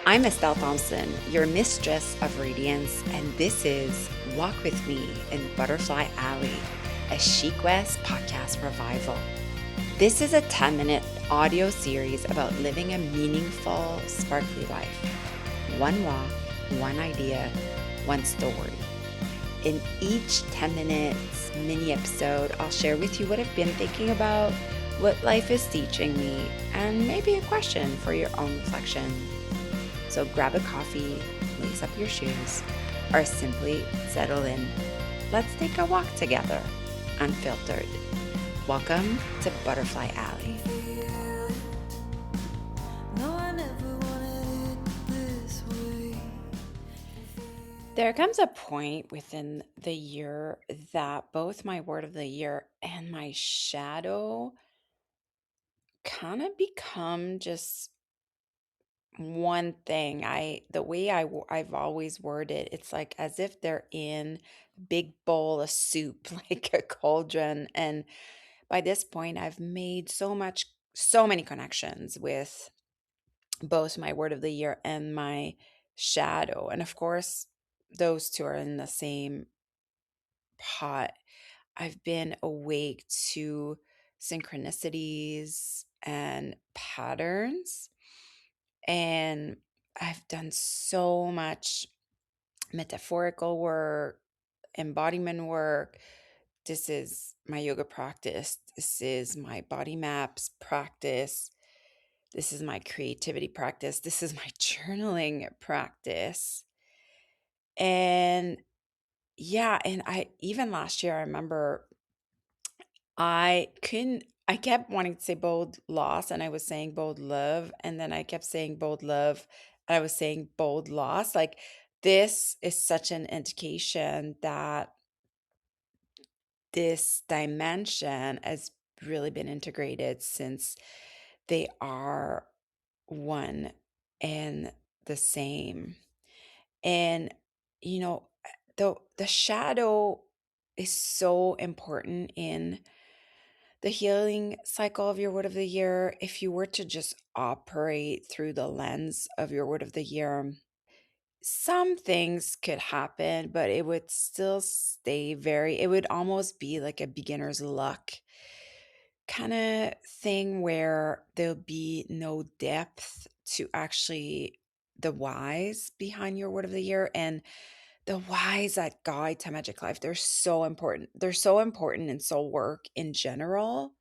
I'm Estelle Thomson, your mistress of radiance, and this is Walk with Me in Butterfly Alley, a Chic West podcast revival. This is a 10-minute audio series about living a meaningful, sparkly life. One walk, one idea, one story. In each 10 minutes mini episode, I'll share with you what I've been thinking about, what life is teaching me, and maybe a question for your own reflection. So grab a coffee, lace up your shoes, or simply settle in. Let's take a walk together, unfiltered. Welcome to Butterfly Alley. There comes a point within the year that both my word of the year and my shadow kind of become just one thing. I've always worded, it's like as if they're in a big bowl of soup, like a cauldron. And by this point, I've made so many connections with both my word of the year and my shadow. And of course, those two are in the same pot. I've been awake to synchronicities and patterns, and I've done so much metaphorical work, embodiment work. This is my yoga practice. This is my body maps practice. This is my creativity practice. This is my journaling practice. And yeah, and I even last year, I remember I kept wanting to say bold loss and I was saying bold love. And then I kept saying bold love and I was saying bold loss. Like this is such an indication that this dimension has really been integrated since they are one and the same. And you know, the shadow is so important in the healing cycle of your word of the year. If you were to just operate through the lens of your word of the year, some things could happen, but it would still stay it would almost be like a beginner's luck kind of thing where there'll be no depth to actually the whys behind your word of the year. And the whys that guide to magic life, they're so important. They're so important in soul work in general,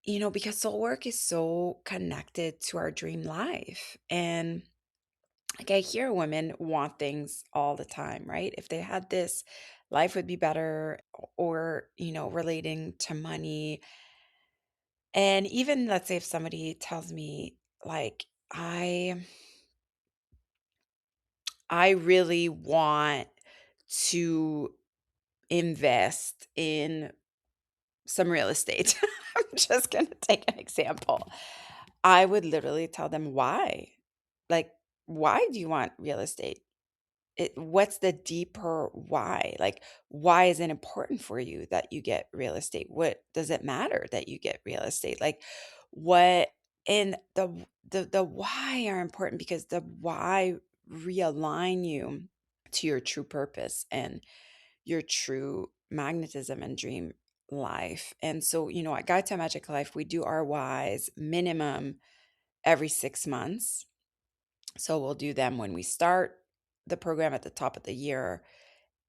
because soul work is so connected to our dream life. And like I hear women want things all the time, right? If they had this, life would be better, or, relating to money. And even let's say if somebody tells me, like, I really want to invest in some real estate. I'm just going to take an example. I would literally tell them why. Like, why do you want real estate? What's the deeper why? Like, why is it important for you that you get real estate? What does it matter that you get real estate? Like, what? And the why are important because the why realign you to your true purpose and your true magnetism and dream life. And so, at Guide to Magic Life, we do our whys minimum every 6 months. So we'll do them when we start the program at the top of the year,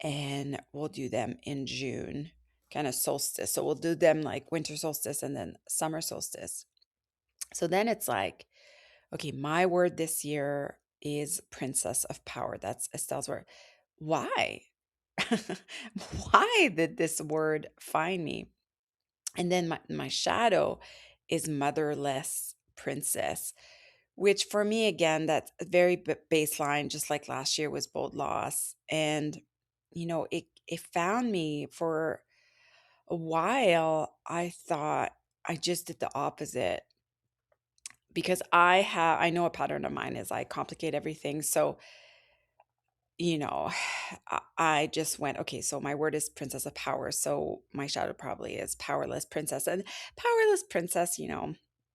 and we'll do them in June, kind of solstice. So we'll do them like winter solstice and then summer solstice. So then it's like, okay, my word this year is Princess of Power. That's Estelle's word. Why? Why did this word find me? And then my shadow is Motherless Princess, which for me, again, that's a very baseline, just like last year was Bold Loss. And, it found me for a while. I thought I just did the opposite because I know a pattern of mine is I complicate everything. So, you know, I just went, okay, so my word is Princess of Power. So my shadow probably is Powerless Princess. And Powerless Princess,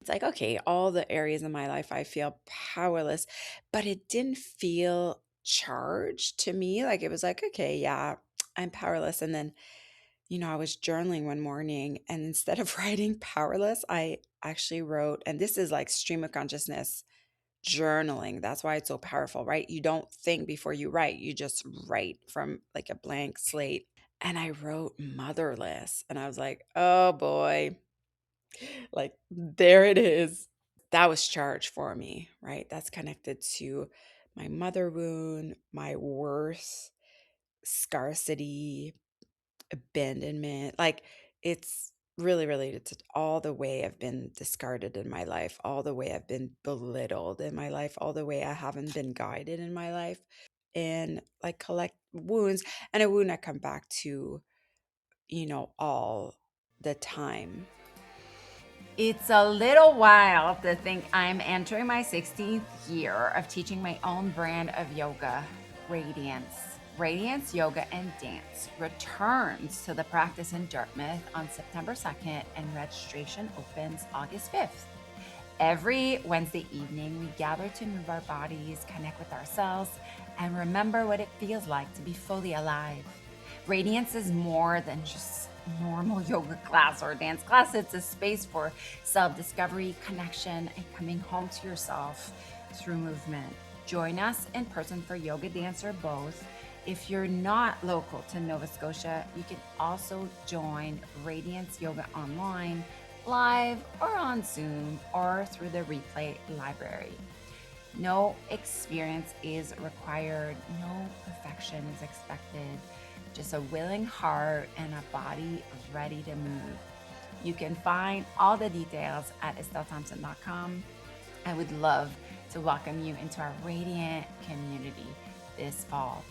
it's like, okay, all the areas in my life I feel powerless, but it didn't feel charged to me. Like it was like, okay, yeah, I'm powerless. And then, I was journaling one morning and instead of writing powerless, I actually wrote, and this is like stream of consciousness journaling. That's why it's so powerful, right? You don't think before you write, you just write from like a blank slate. And I wrote motherless. And I was like, oh boy, like there it is. That was charged for me, right? That's connected to my mother wound, my worth, scarcity, abandonment. Like it's really related to all the way I've been discarded in my life, all the way I've been belittled in my life, all the way I haven't been guided in my life, and like collect wounds and a wound I come back to, all the time. It's a little wild to think I'm entering my 16th year of teaching my own brand of yoga, Radiance. Radiance Yoga and Dance returns to the practice in Dartmouth on September 2nd, and registration opens August 5th. Every Wednesday evening, we gather to move our bodies, connect with ourselves, and remember what it feels like to be fully alive. Radiance is more than just normal yoga class or dance class. It's a space for self-discovery, connection, and coming home to yourself through movement. Join us in person for yoga, dance, or both. If you're not local to Nova Scotia, you can also join Radiance Yoga online, live or on Zoom, or through the replay library. No experience is required, no perfection is expected, just a willing heart and a body ready to move. You can find all the details at estellethomson.com. I would love to welcome you into our radiant community this fall.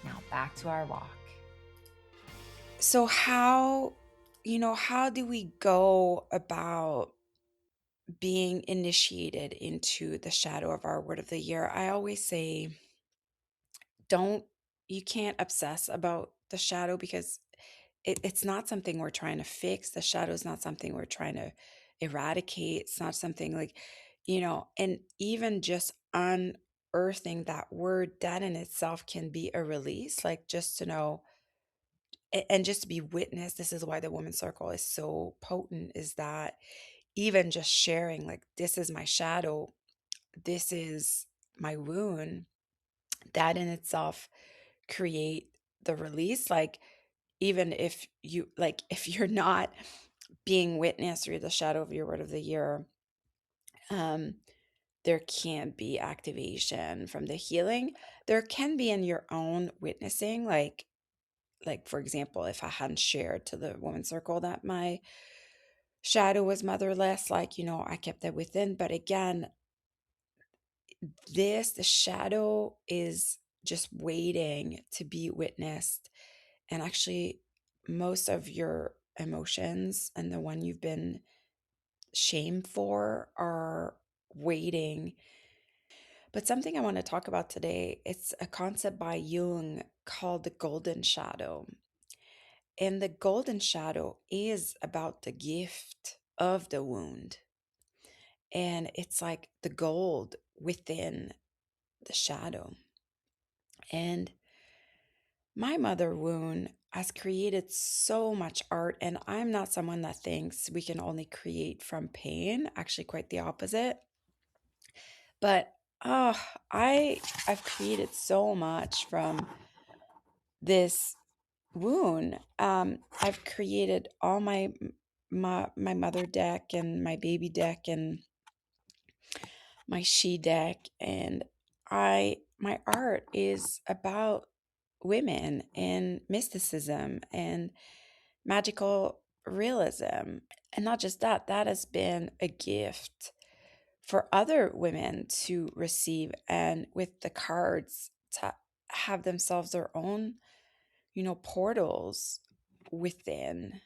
Now back to our walk. So how do we go about being initiated into the shadow of our word of the year? I always say, don't you can't obsess about the shadow because it's not something we're trying to fix. The shadow is not something we're trying to eradicate. It's not something like, and even just unearthing that word, that in itself can be a release, like just to know and just to be witness. This is why the women's circle is so potent, is that even just sharing, like, this is my shadow, this is my wound, that in itself create the release. Like, even if you like, if you're not being witnessed through the shadow of your word of the year, um, there can be activation from the healing. There can be in your own witnessing, like for example, if I hadn't shared to the women's circle that my shadow was motherless, like, I kept that within. But again, the shadow is just waiting to be witnessed. And actually, most of your emotions and the one you've been shamed for are waiting. But something I want to talk about today, it's a concept by Jung called the golden shadow. And the golden shadow is about the gift of the wound. And it's like the gold within the shadow. And my mother wound has created so much art. And I'm not someone that thinks we can only create from pain, actually, quite the opposite. But oh, I've created so much from this wound. I've created all my mother deck and my baby deck and my she deck, and my art is about women and mysticism and magical realism. And not just that, that has been a gift for other women to receive, and with the cards to have themselves their own, portals within.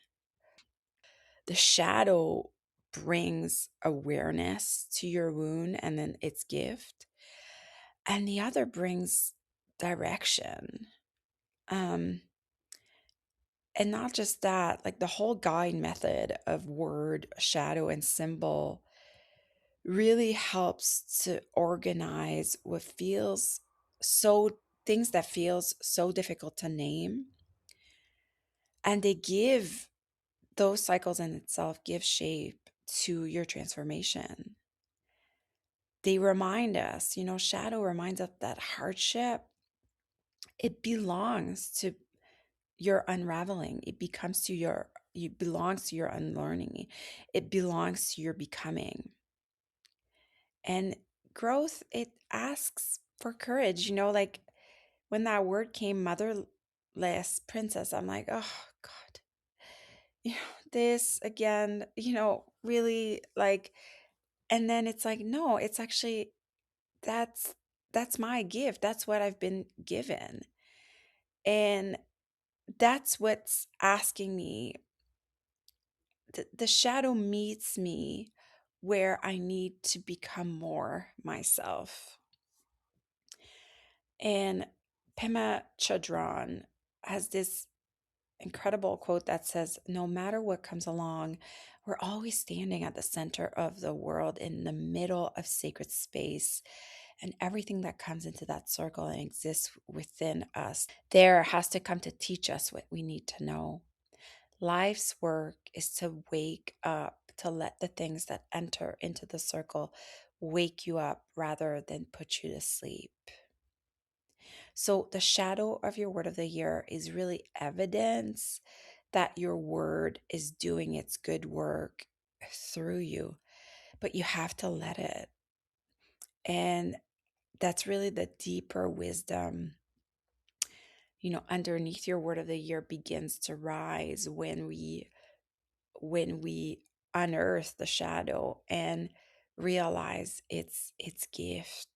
The shadow brings awareness to your wound and then its gift, and the other brings direction. Um, and not just that, like the whole guide method of word, shadow, and symbol. really helps to organize what feels so things that feels so difficult to name, and they give those cycles in itself give shape to your transformation. They remind us, shadow reminds us that hardship, it belongs to your unraveling. It belongs to your unlearning. It belongs to your becoming. And growth, it asks for courage. Like when that word came, motherless princess, I'm like, oh God, you know, this again, really like, and then it's like, no, it's actually that's that's my gift. That's what I've been given. And that's what's asking me. The shadow meets me where I need to become more myself. And Pema Chodron has this incredible quote that says, no matter what comes along, we're always standing at the center of the world, in the middle of sacred space, and everything that comes into that circle and exists within us there has to come to teach us what we need to know. Life's work is to wake up, to let the things that enter into the circle wake you up rather than put you to sleep. So, the shadow of your word of the year is really evidence that your word is doing its good work through you, but you have to let it. And that's really the deeper wisdom, underneath your word of the year begins to rise when we unearth the shadow and realize its gift.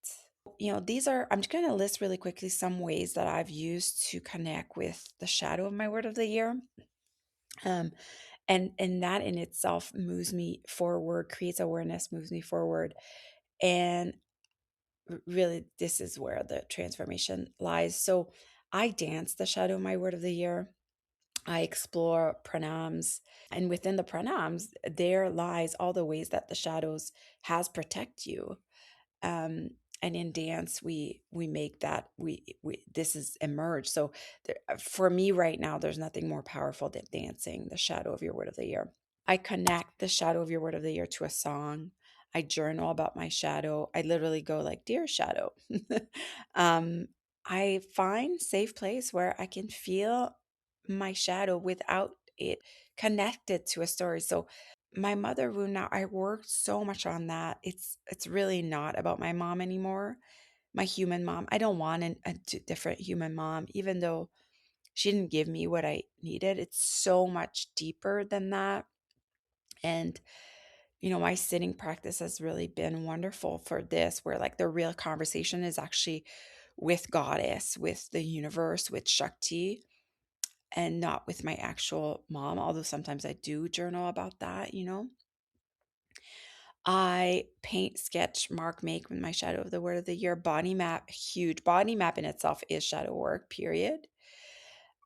These are, I'm just going to list really quickly some ways that I've used to connect with the shadow of my word of the year. Um, and that in itself moves me forward, creates awareness, moves me forward. And really, this is where the transformation lies. So I dance the shadow of my word of the year. I explore pranams, and within the pranams, there lies all the ways that the shadows has protect you. Um, and in dance, we make that we this is emerged. So for me right now, there's nothing more powerful than dancing the shadow of your word of the year. I connect the shadow of your word of the year to a song. I journal about my shadow. I literally go like, "Dear shadow." um, I find safe place where I can feel my shadow without it connected to a story. So my mother wound, now I worked so much on that. It's really not about my mom anymore. My human mom. I don't want different human mom, even though she didn't give me what I needed. It's so much deeper than that. And my sitting practice has really been wonderful for this, where like the real conversation is actually with goddess, with the universe, with Shakti, and not with my actual mom, although sometimes I do journal about that. I paint, sketch, mark, make with my shadow of the word of the year. Body map, huge. Body map in itself is shadow work, period.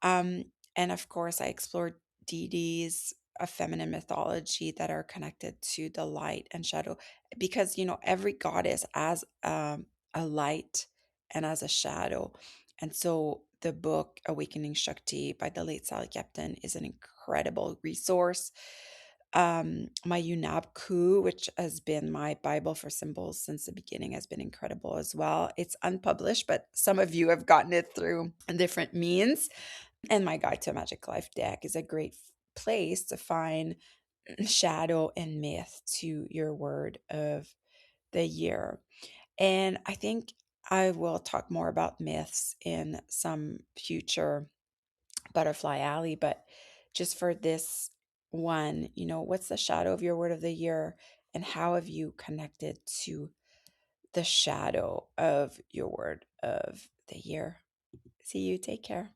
Um, and of course, I explored deities of feminine mythology that are connected to the light and shadow, because every goddess as a light and as a shadow. And so the book Awakening Shakti by the late Sally Captain is an incredible resource. My Unabku, which has been my Bible for symbols since the beginning, has been incredible as well. It's unpublished, but some of you have gotten it through different means. And my Guide to a Magic Life deck is a great place to find shadow and myth to your word of the year. And I think I will talk more about myths in some future Butterfly Alley, but just for this one, what's the shadow of your word of the year, and how have you connected to the shadow of your word of the year? See you. Take care.